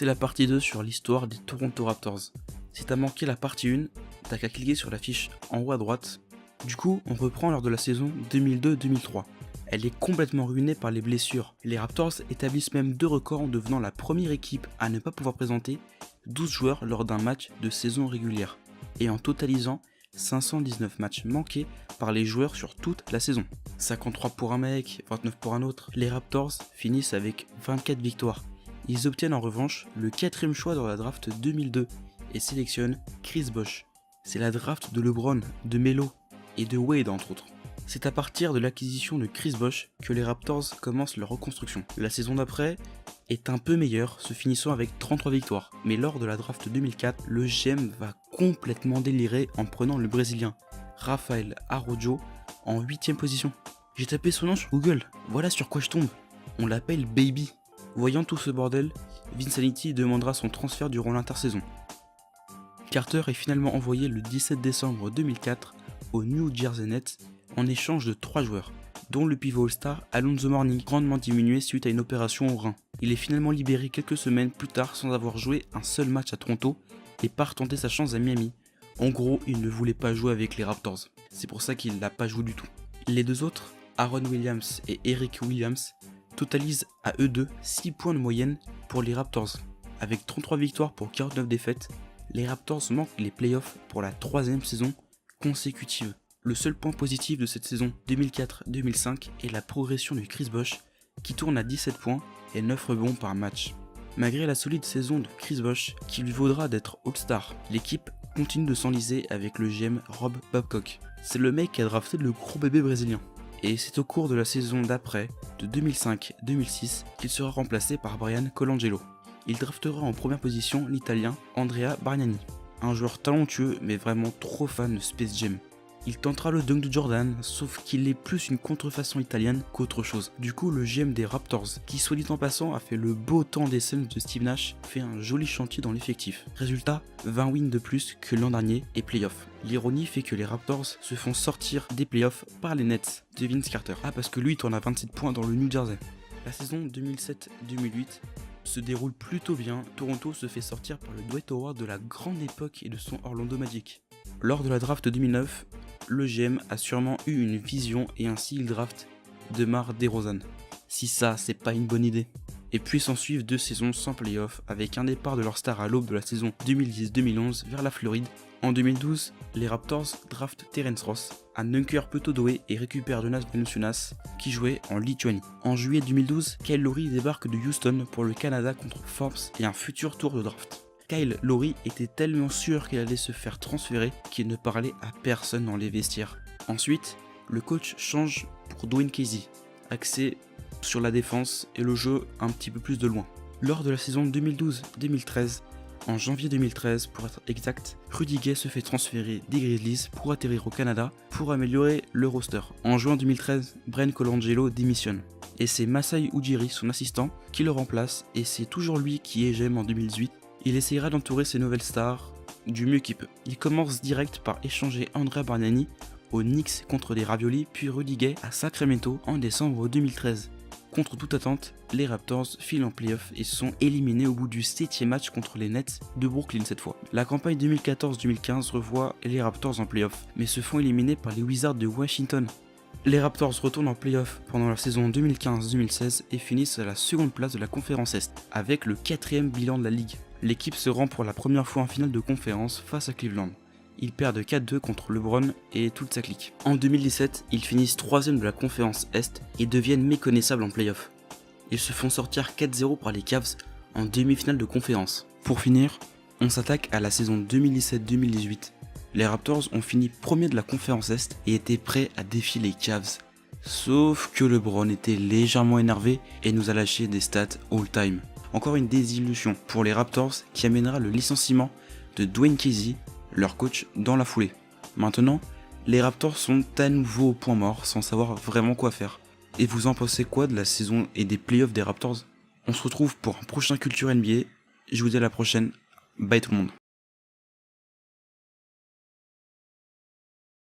c'est la partie 2 sur l'histoire des Toronto Raptors. Si t'as manqué la partie 1, t'as qu'à cliquer sur la fiche en haut à droite. Du coup, on reprend lors de la saison 2002-2003. Elle est complètement ruinée par les blessures. Les Raptors établissent même 2 records en devenant la première équipe à ne pas pouvoir présenter 12 joueurs lors d'un match de saison régulière, et en totalisant 519 matchs manqués par les joueurs sur toute la saison. 53 pour un mec, 29 pour un autre. Les Raptors finissent avec 24 victoires. Ils obtiennent en revanche le 4e choix dans la draft 2002 et sélectionnent Chris Bosh. C'est la draft de LeBron, de Melo et de Wade entre autres. C'est à partir de l'acquisition de Chris Bosh que les Raptors commencent leur reconstruction. La saison d'après est un peu meilleure, se finissant avec 33 victoires. Mais lors de la draft 2004, le GM va complètement délirer en prenant le Brésilien Rafael Araujo en 8ème position. J'ai tapé son nom sur Google, voilà sur quoi je tombe. On l'appelle Baby. Voyant tout ce bordel, Vinsanity demandera son transfert durant l'intersaison. Carter est finalement envoyé le 17 décembre 2004 au New Jersey Nets en échange de 3 joueurs, dont le pivot All-Star Alonzo Mourning, grandement diminué suite à une opération au rein. Il est finalement libéré quelques semaines plus tard sans avoir joué un seul match à Toronto et part tenter sa chance à Miami. En gros, il ne voulait pas jouer avec les Raptors, c'est pour ça qu'il n'a pas joué du tout. Les deux autres, Aaron Williams et Eric Williams, totalisent à eux deux 6 points de moyenne pour les Raptors. Avec 33 victoires pour 49 défaites, les Raptors manquent les playoffs pour la 3e saison consécutive. Le seul point positif de cette saison 2004-2005 est la progression de Chris Bosh qui tourne à 17 points et 9 rebonds par match. Malgré la solide saison de Chris Bosh qui lui vaudra d'être All-Star, l'équipe continue de s'enliser avec le GM Rob Babcock. C'est le mec qui a drafté le gros bébé brésilien. Et c'est au cours de la saison d'après, de 2005-2006, qu'il sera remplacé par Brian Colangelo. Il draftera en première position l'Italien Andrea Bargnani, un joueur talentueux mais vraiment trop fan de Space Jam. Il tentera le dunk de Jordan, sauf qu'il est plus une contrefaçon italienne qu'autre chose. Du coup, le GM des Raptors, qui soit dit en passant a fait le beau temps des Suns de Steve Nash, fait un joli chantier dans l'effectif. Résultat, 20 wins de plus que l'an dernier et playoffs. L'ironie fait que les Raptors se font sortir des playoffs par les Nets de Vince Carter. Ah, parce que lui il tourne à 27 points dans le New Jersey. La saison 2007-2008 se déroule plutôt bien. Toronto se fait sortir par le Dwight Howard de la grande époque et de son Orlando Magic. Lors de la draft 2009, le GM a sûrement eu une vision et ainsi il draft DeMar DeRozan. Si ça, c'est pas une bonne idée. Et puis s'en suivent 2 saisons sans playoff avec un départ de leur star à l'aube de la saison 2010-2011 vers la Floride. En 2012, les Raptors draftent Terence Ross, un dunker plutôt doué et récupèrent Jonas Valanciunas qui jouait en Lituanie. En juillet 2012, Kyle Lowry débarque de Houston pour le Canada contre Forbes et un futur tour de draft. Kyle Lowry était tellement sûr qu'il allait se faire transférer qu'il ne parlait à personne dans les vestiaires. Ensuite, le coach change pour Dwayne Casey, axé sur la défense et le jeu un petit peu plus de loin. Lors de la saison 2012-2013, en janvier 2013 pour être exact, Rudy Gay se fait transférer des Grizzlies pour atterrir au Canada pour améliorer le roster. En juin 2013, Brian Colangelo démissionne. Et c'est Masai Ujiri, son assistant, qui le remplace et c'est toujours lui qui est GM en 2018. Il essayera d'entourer ses nouvelles stars du mieux qu'il peut. Il commence direct par échanger Andrea Bargnani aux Knicks contre les Raviolis, puis Rudy Gay à Sacramento en décembre 2013. Contre toute attente, les Raptors filent en playoff et sont éliminés au bout du 7e match contre les Nets de Brooklyn cette fois. La campagne 2014-2015 revoit les Raptors en playoff, mais se font éliminer par les Wizards de Washington. Les Raptors retournent en playoff pendant la saison 2015-2016 et finissent à la seconde place de la conférence Est, avec le 4e bilan de la ligue. L'équipe se rend pour la première fois en finale de conférence face à Cleveland. Ils perdent 4-2 contre LeBron et toute sa clique. En 2017, ils finissent 3e de la conférence Est et deviennent méconnaissables en playoff. Ils se font sortir 4-0 par les Cavs en demi-finale de conférence. Pour finir, on s'attaque à la saison 2017-2018. Les Raptors ont fini premier de la conférence Est et étaient prêts à défier les Cavs. Sauf que LeBron était légèrement énervé et nous a lâché des stats all-time. Encore une désillusion pour les Raptors qui amènera le licenciement de Dwayne Casey, leur coach, dans la foulée. Maintenant, les Raptors sont à nouveau au point mort sans savoir vraiment quoi faire. Et vous en pensez quoi de la saison et des playoffs des Raptors ? On se retrouve pour un prochain Culture NBA. Je vous dis à la prochaine. Bye tout le monde.